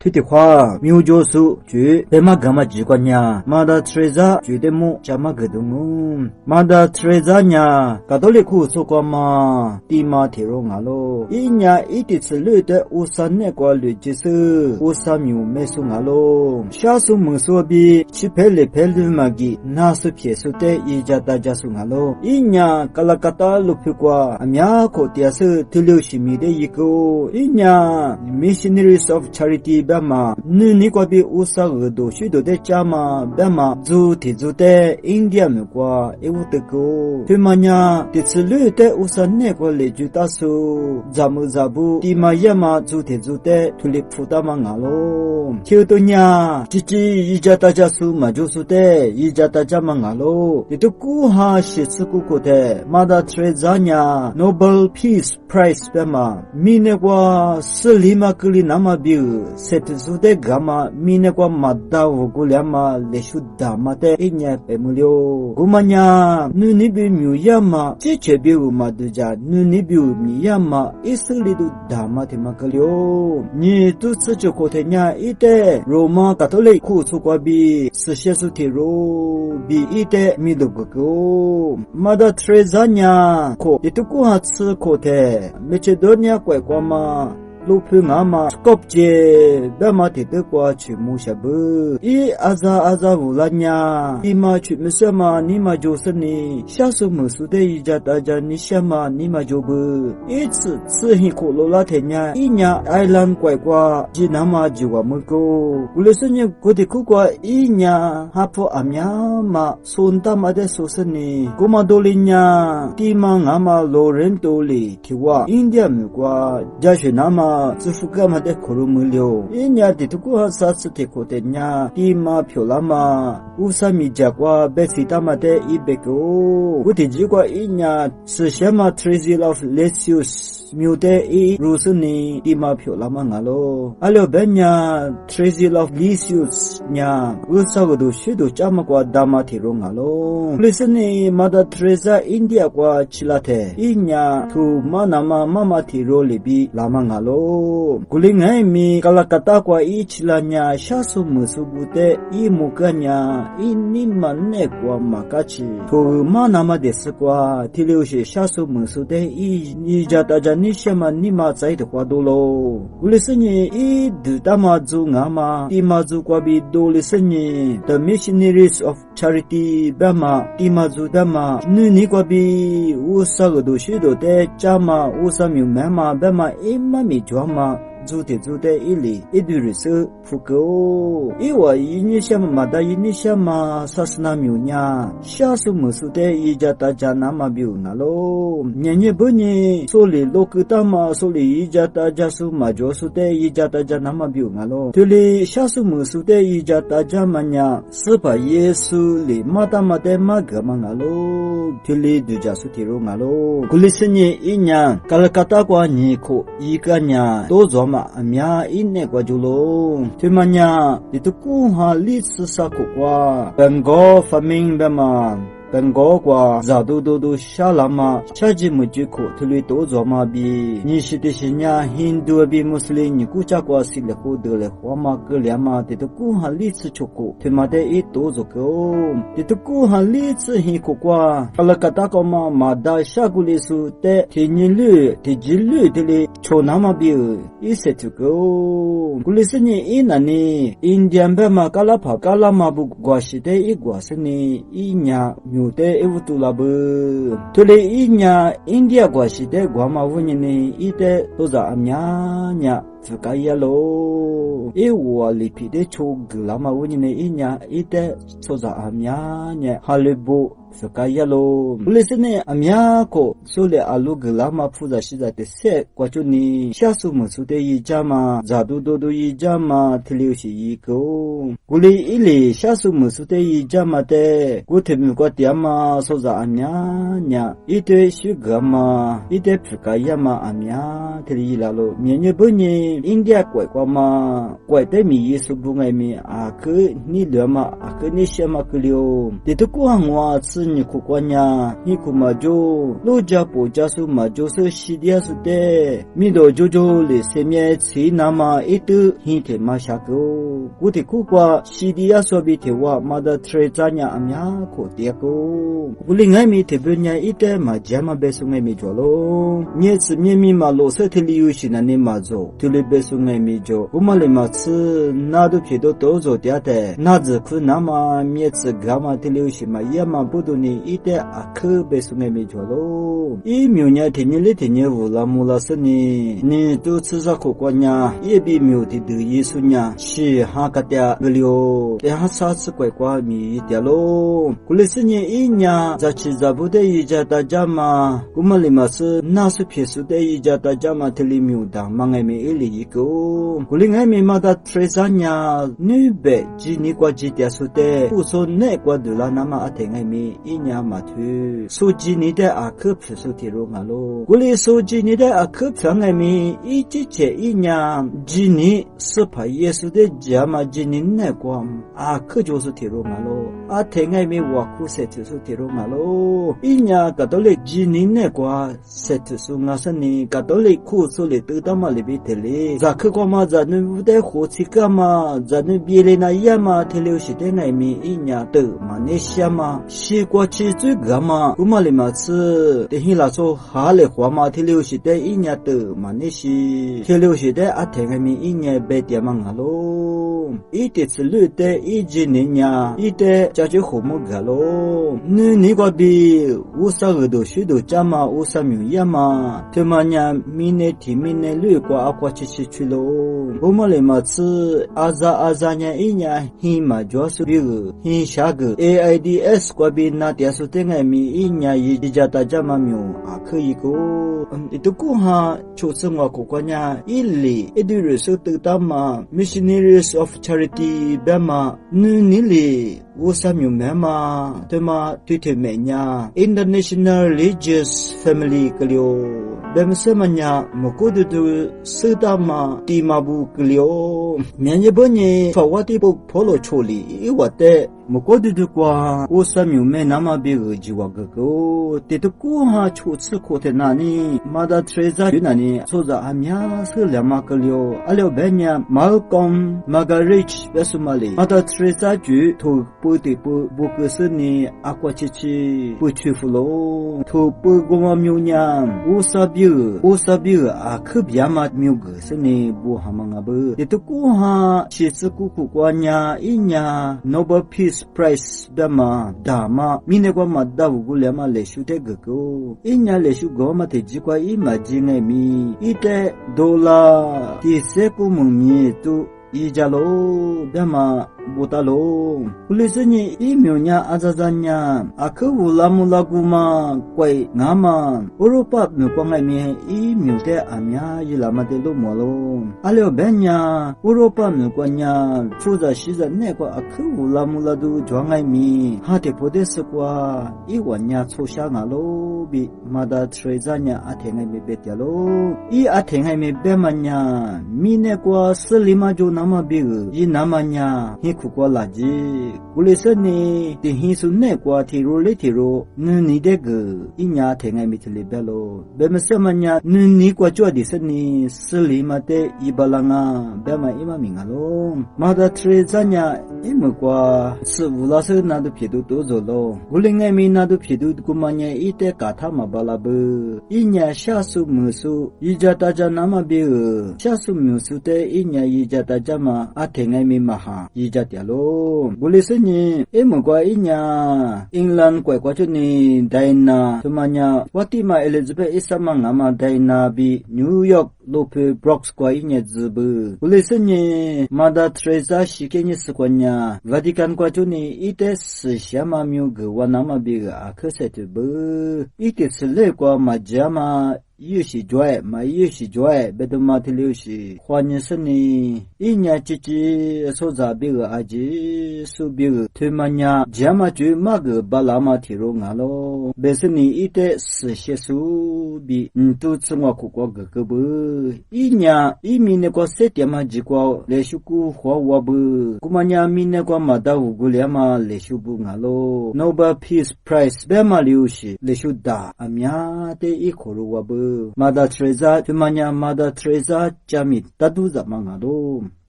皮的话苗教授觉得嘛干嘛机关呀马达特瑞莎觉得么加嘛个东马达特瑞莎呀卡多利库说过嘛地马提容啊咯一年一点次绿的乌山那个绿就是乌山苗没送啊咯下手没说比去陪绿嘛给那是撇手的一家大家送啊咯一年卡拉卡达路皮瓜阿苗口底是第60米的一个一年 Missionaries of Charity 吧嘛你个比乌山额度许多的家嘛吧嘛做的India 么瓜一无的个对嘛呀这次绿的乌山那个来就大数咱们地嘛也嘛做的土里铺大嘛啊咯就多呀一家大家数嘛就是的一家大家嘛啊咯这都顾哈是吃顾的马达特瑞莎呀 Nobel Peace Prize 吧嘛米那个是里嘛格里那么比设置出的干嘛米那个马达我过来嘛来说大嘛的一年百没了我们呀你比没有嘛这比我嘛都家你比没有嘛一生里都大嘛的嘛个了你都自己过的呀一代罗马卡托利库出过比是些数的罗比一代米都个个马达特瑞莎呀可也都过哈吃过的没吃多年怪过嘛路皮阿妈kopje dama tete kwa chimu shabu I aza vulanya ima chimusama nima josani shasu musude ijata jani shama nima jobu itsu tsihi kolola tenya inya island kwa jinama jiwa muko ulesanye kode kwa inya hapo amyama sontama de sosani komadolinya tima ngama lorentoli kiwa India mukwa jashinama zifuga made korumulyo inya dituku satsu tekotenya tima pyolama usami jakwa besita made ibeko utijikwa inya sishema treasure of Lesius Mute I Rusuni Tima Pyolama Ngalo Alo Benya treasure of Lesius nya Usagadu Shidu Chamakwa Dama Tirongalo Listen Mother Teresa India kwa chilate inya tu manama mama tiro libi lamangalo kulingai mi kalakata kwa ichilanya shasu musubute imukanya inimane kwa makachi tu manama desu kwa tilioshi shasu musude ijata nishama nima zaidi kwa dolo ulisenye I dudamazu ngama imazu kwa bido lisenye the missionaries of charity bama imazu dama nuni kwa bi usagdo shido de chama usamyu mama bama imami jwama zute ili idurisu fuko iwa inishama mada inishama sasna myunya shasu musude ijata jana mabiu nalo nyenye bunyi soli lokutama soli ijata jasu majosude ijata jana mabiu nalo tuli shasu musude ijata jamanya sipa yesu li mata mate magama nalo tuli dujasu tiro nalo kulisenye inya kalakata kwa niko ikanya dozoma amya inne kwa julo timanya dituku ha litsu sakwa bengo faming bema bengo kwa zadudu shalama chaji mujiko tuli dozoma bi nishite shinya hindu bi muslim ni kucha kwa sile kodele hwama gelyama dituku ha litsu choko timade I dozoko dituku ha litsu hiko kwa alakata koma mada shagulisu te tinyilu tijilu tili chonama bi isetuko kulisini inani indian bema kalapa kalama bu gwashite igwasini inya nyute evutulabu tuli inya india gwashite gwama wunyini ite toza amyanya Fukayalo Ewa lipide choglama wunyine inya ite toza amyanya halibu Fukayalo Ulisene amyako sole aluglama puza shida te se kwachuni shasu musude yijama zadudodo yijama tiliushi yiko Guli ili shasu musude yijama te gutemi kwa tiyama soza amyanya ite shugama ite Fukayama amya tililalo Mienye bunye India kwa ma kwa temi yesu bunga mi ak ni lama ak ni shama klio de to ko ngwa tsi 你苦瓜呀，你苦嘛就路家不家属嘛就是西地是的，米多就里下面吃那么一兜，一天嘛下个，古的苦瓜西地呀说比的话，嘛的吃咱呀阿呀苦的个，古另外米特别呢一袋嘛家嘛别送爱米做咯，你吃面米嘛罗色的理由是那你嘛做，就里别送爱米做，我们里嘛吃那都皮都多做点的，那只苦那么面吃干嘛的理由是嘛也嘛不多呢一袋阿克别送爱米做咯，一苗呢天你里天你乌拉木拉是呢，你都吃啥苦瓜呢？也比苗的得意思呢，是哈个的个了，但哈啥吃乖乖米的咯，过来是呢一年在吃在不得一家大家嘛，我们里嘛是那是平时的一家大家嘛，这里苗的忙爱米一里一个，过来爱米嘛的吃啥呢？女白几年过几点说的，不说那过的了，那么阿天爱米一年嘛去，说几年的阿克平时提入嘛咯，过来说几年的阿克平爱米一节节一年几年是怕耶稣的家嘛，几年那过阿克就是提入嘛咯，阿天爱米我苦些就是提入嘛咯，一年个到了几年那过，些就是我说你个到了苦说了得到嘛里边的嘞，咋克过嘛，咋能不得活起个嘛，咋能别的那样嘛，提了是的爱米一年的嘛那些嘛，西瓜吃最个嘛，我们里嘛吃，等于来说哈嘞话嘛，提了是的一年的嘛那些，提了是的阿天爱米一年白点嘛个咯，一点吃绿的一几年呀，一点家就好么个咯，你个比52度10度加嘛53秒嘛，对嘛呀，明年天明年绿瓜阿瓜吃去咯，我们里嘛吃阿扎年一年黑嘛就是比个黑下个 AIDS 瓜比那点数的爱米一年一家大家嘛苗啊可以个，itu ku ha chosen wa ko kwanya ili edu reso ta ma Missionaries of Charity bema ni li wo samyu mema tema tite menya International Religious Family klio bemsemanya mokodu du sedama timabu klio menye bonye fawati bo polo choli iwate mokodu du kwa wo samyu me nama bi jiwa go tetu ku ha chosu ko te nani Mother Teresa nani soza amya se lama klio alio benya Malcolm Margaret besumali Mother Teresa ju to po te po bokesni akwachichi po chufulo to po goma myunya osabiu akhyama myuge sni bo hamanga bu tetu ku ha chisu ku kwanya inya Nobel Peace Prize dama dama minegwa madawu gulema leshu te go inya leshu goma te jikwa imagine mi ite dola ti seku mumi tu ijalo dama botalo pulisni imyonya azazanya akhulamulaguma kwai ngama Europa mkwanga mi imyote amya yilama de lo molo alio benya Europa mkwanya chuza shiza nekwa akhulamuladu jwangai mi hate podes kwa iwanya chosha ngalo bi Mother Teresa nya athengai me betyalo I athengai me bemanya mine kwa selima jo nama bi yi namanya kukwa laji kulesani ti hisu ne kwa thiro le thiro ni de ge inya thengai mitli belo bemsemanya ni kwa chwa di sani selima te ibalanga bema ima mingalo Mother Teresa nya imkwa sivula se na du phidu to zolo gulingai mi na du phidu kumanya ite katha mabala bu inya shasu musu ijata janama bi shasu musu te inya ijata jama athengai mi maha ijata lo bulisni emgwa inya England kwa chuni Diana tumanya Fatima Elizabeth isama ngama Diana bi New York lope Bronx kwa inya zubu bulisni Mother Teresa shikeni skwanya Vatican kwa chuni ite shama myu gwa nama bi akhaset bu ite sele kwa majama 越是拽嘛越是拽别的嘛的流是花年生呢一年之之所在别个阿吉所别个推嘛呀加嘛就嘛个巴拉嘛提罗啊咯别是你一代是些数比都自我苦过个不一年一年那个7点嘛几个来修古花我不古嘛呀明那个嘛到五个了嘛来修不啊咯 Nobel Peace Prize 别嘛流是来修打阿呀的一口路我不 Mother Teresa 对嘛呀 Mother Teresa 加米大肚子嘛啊咯